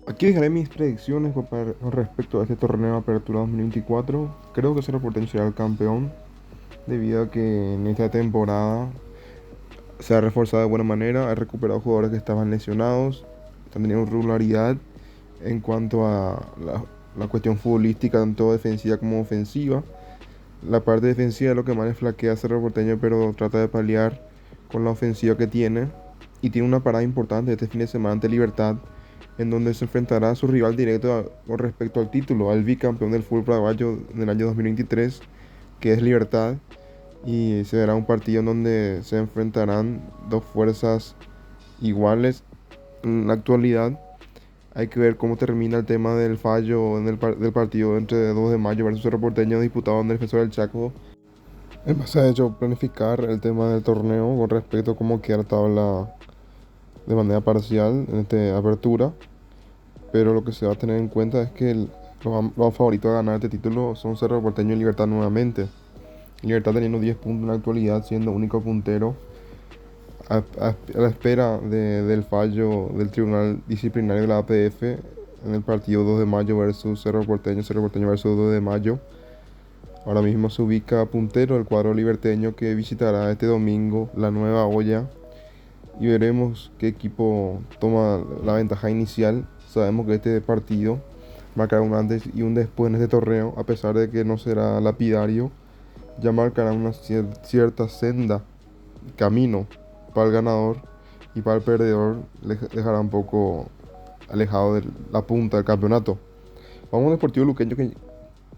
Aquí dejaré mis predicciones con respecto a este torneo de Apertura 2024. Creo que Cerro Porteño será el campeón, debido a que en esta temporada se ha reforzado de buena manera, ha recuperado jugadores que estaban lesionados, están teniendo regularidad en cuanto a la cuestión futbolística, tanto defensiva como ofensiva. La parte defensiva es lo que más le flaquea a Cerro Porteño, pero trata de paliar con la ofensiva que tiene. Y tiene una parada importante este fin de semana ante Libertad, en donde se enfrentará a su rival directo con respecto al título, al bicampeón del fútbol paraguayo del año 2023, que es Libertad. Y se verá un partido en donde se enfrentarán dos fuerzas iguales en la actualidad. Hay que ver cómo termina el tema del fallo del partido entre 2 de mayo versus Cerro Porteño disputado en el Defensor del Chaco. En base a ello, planificar el tema del torneo con respecto a cómo queda la tabla de manera parcial en esta apertura. Pero lo que se va a tener en cuenta es que los favoritos a ganar este título son Cerro Porteño y Libertad nuevamente. Libertad teniendo 10 puntos en la actualidad, siendo único puntero a la espera del fallo del Tribunal Disciplinario de la APF en el partido 2 de mayo versus Cerro Porteño versus 2 de mayo. Ahora mismo se ubica puntero el cuadro liberteño, que visitará este domingo la Nueva Olla, y veremos qué equipo toma la ventaja inicial. Sabemos que este partido marcará un antes y un después en este torneo, a pesar de que no será lapidario, ya marcará una cierta senda, camino para el ganador, y para el perdedor le dejará un poco alejado de la punta del campeonato. Vamos a Deportivo Luqueño,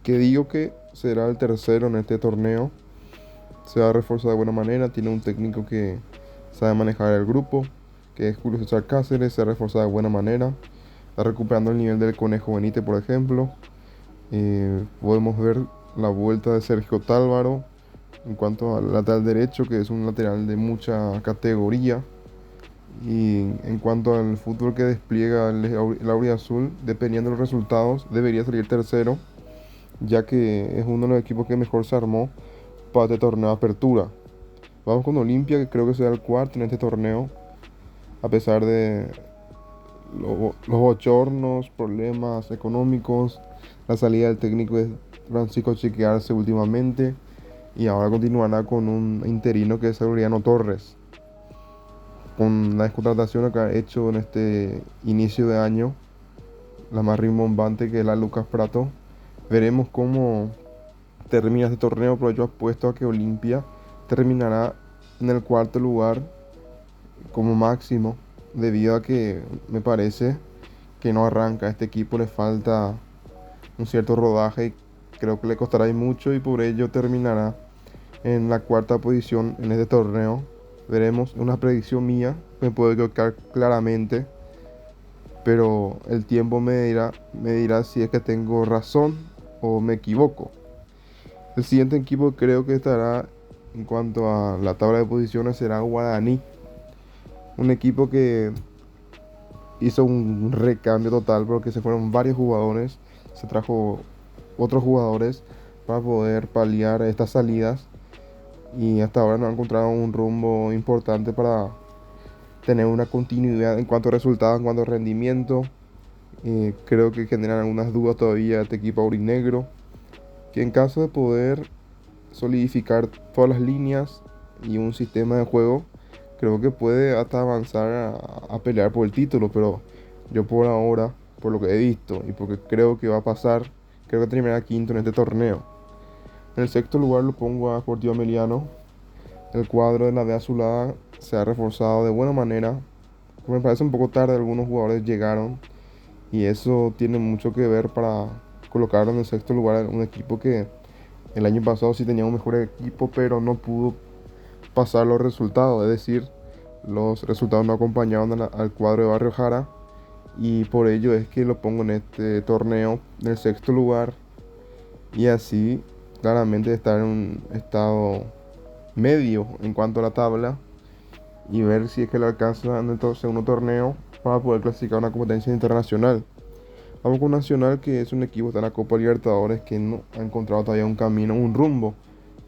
que digo que será el tercero en este torneo. Se ha reforzado de buena manera, tiene un técnico que sabe manejar el grupo, que es Julio César Cáceres. Se ha reforzado de buena manera, está recuperando el nivel del Conejo Benítez, por ejemplo. Podemos ver la vuelta de Sergio Tálvaro en cuanto al lateral derecho, que es un lateral de mucha categoría. Y en cuanto al fútbol que despliega el Auriazul, dependiendo de los resultados, debería salir tercero, ya que es uno de los equipos que mejor se armó para este torneo de apertura. Vamos con Olimpia, que creo que será el cuarto en este torneo, a pesar de los bochornos, problemas económicos, la salida del técnico de Francisco Chequearse últimamente, y ahora continuará con un interino que es Aureliano Torres. Con las contrataciones que ha hecho en este inicio de año, la más rimbombante, que es la Lucas Prato, veremos cómo termina este torneo, pero yo apuesto a que Olimpia terminará en el cuarto lugar como máximo, debido a que me parece que no arranca. A este equipo le falta un cierto rodaje y creo que le costará y mucho, y por ello terminará en la cuarta posición en este torneo. Veremos, una predicción mía, me puedo equivocar claramente, pero el tiempo me dirá si es que tengo razón o me equivoco. El siguiente equipo creo que estará en cuanto a la tabla de posiciones será Guaraní, un equipo que hizo un recambio total porque se fueron varios jugadores, se trajo otros jugadores para poder paliar estas salidas, y hasta ahora no han encontrado un rumbo importante para tener una continuidad en cuanto a resultados, en cuanto a rendimiento. Creo que generan algunas dudas todavía este equipo aurinegro, que en caso de poder solidificar todas las líneas y un sistema de juego, creo que puede hasta avanzar a pelear por el título. Pero yo por ahora, por lo que he visto y porque creo que va a pasar, creo que terminará quinto en este torneo. En el sexto lugar lo pongo a Sportivo Emiliano. El cuadro de la D azulada se ha reforzado de buena manera. Me parece un poco tarde, algunos jugadores llegaron, y eso tiene mucho que ver para colocarlo en el sexto lugar. Un equipo que el año pasado sí tenía un mejor equipo, pero no pudo pasar los resultados. Es decir, los resultados no acompañaban al cuadro de Barrio Jara, y por ello es que lo pongo en este torneo en el sexto lugar, y así claramente estar en un estado medio en cuanto a la tabla, y ver si es que le alcanza en el segundo torneo para poder clasificar a una competencia internacional. Vamos con Nacional, que es un equipo que está en la Copa Libertadores, que no ha encontrado todavía un camino, un rumbo,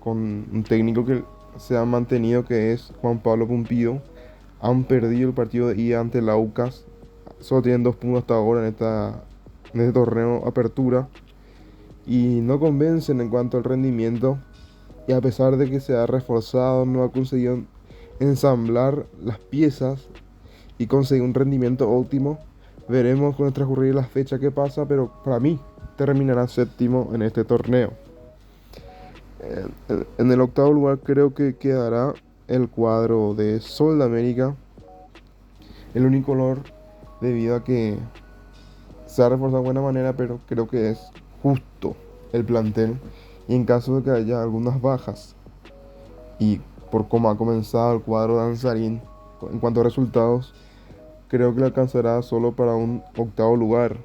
con un técnico que se ha mantenido, que es Juan Pablo Pumpido. Han perdido el partido de ida ante la UCAS solo tienen 2 puntos hasta ahora en este torneo Apertura y no convencen en cuanto al rendimiento. Y a pesar de que se ha reforzado, no ha conseguido ensamblar las piezas y conseguir un rendimiento óptimo. Veremos con el transcurrir de las fechas qué pasa, pero para mí terminará séptimo en este torneo. En el octavo lugar creo que quedará el cuadro de Sol de América, el único color, debido a que se ha reforzado de buena manera, pero creo que es justo el plantel. Y en caso de que haya algunas bajas y por cómo ha comenzado el cuadro danzarín en cuanto a resultados, creo que le alcanzará solo para un octavo lugar.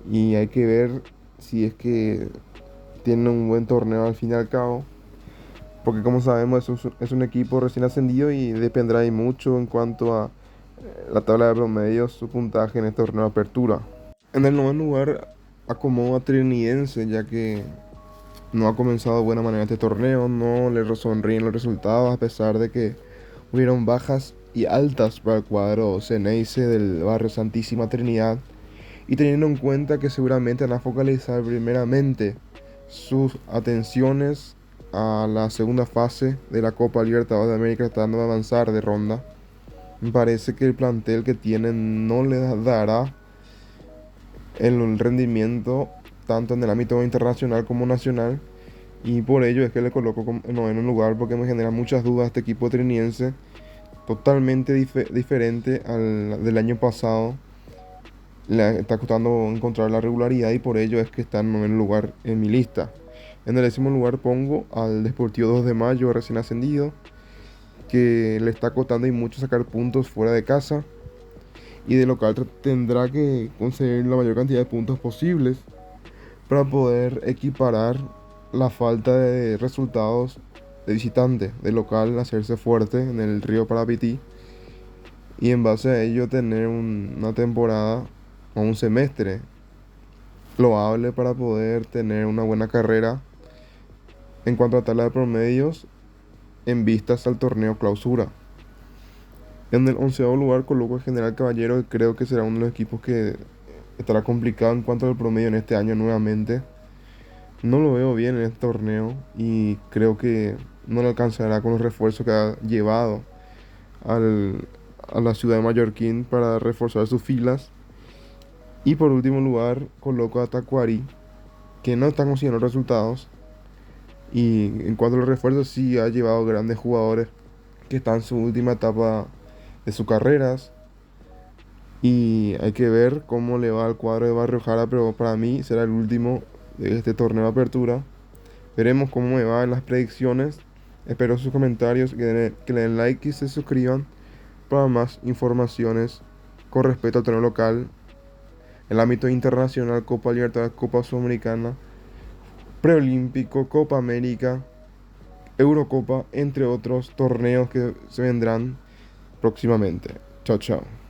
Y hay que ver si es que tiene un buen torneo al fin y al cabo. Porque como sabemos es un equipo recién ascendido y dependerá de mucho en cuanto a la tabla de promedios, su puntaje en este torneo de apertura. En el noveno lugar acomodo a Trinidense, ya que no ha comenzado de buena manera este torneo, no le sonríen los resultados a pesar de que hubieron bajas y altas para el cuadro Ceneice del barrio Santísima Trinidad, y teniendo en cuenta que seguramente van a focalizar primeramente sus atenciones a la segunda fase de la Copa Libertadores de América, tratando de avanzar de ronda. Me parece que el plantel que tienen no le dará el rendimiento tanto en el ámbito internacional como nacional, y por ello es que le coloco en noveno lugar, porque me genera muchas dudas este equipo triniense, totalmente diferente al del año pasado. Le está costando encontrar la regularidad y por ello es que está en noveno lugar en mi lista. En el décimo lugar pongo al Deportivo 2 de Mayo, recién ascendido, que le está costando y mucho sacar puntos fuera de casa, y de local tendrá que conseguir la mayor cantidad de puntos posibles para poder equiparar la falta de resultados de visitante. De local hacerse fuerte en el Río Parapití y en base a ello tener una temporada o un semestre loable para poder tener una buena carrera en cuanto a tabla de promedios en vistas al torneo clausura. En el onceavo lugar coloco el General Caballero, que creo que será uno de los equipos que estará complicado en cuanto al promedio en este año nuevamente. No lo veo bien en este torneo y creo que no le alcanzará con los refuerzos que ha llevado al, a la ciudad de Mallorquín para reforzar sus filas. Y por último lugar coloco a Tacuari, que no está consiguiendo resultados. Y en cuanto a los refuerzos, sí ha llevado grandes jugadores que están en su última etapa de sus carreras. Y hay que ver cómo le va al cuadro de Barrio Jara, pero para mí será el último de este torneo de apertura. Veremos cómo me va en las predicciones. Espero sus comentarios, que le den like y se suscriban para más informaciones con respecto al torneo local, el ámbito internacional, Copa Libertadores, Copa Sudamericana, Preolímpico, Copa América, Eurocopa, entre otros torneos que se vendrán próximamente. Chao, chao.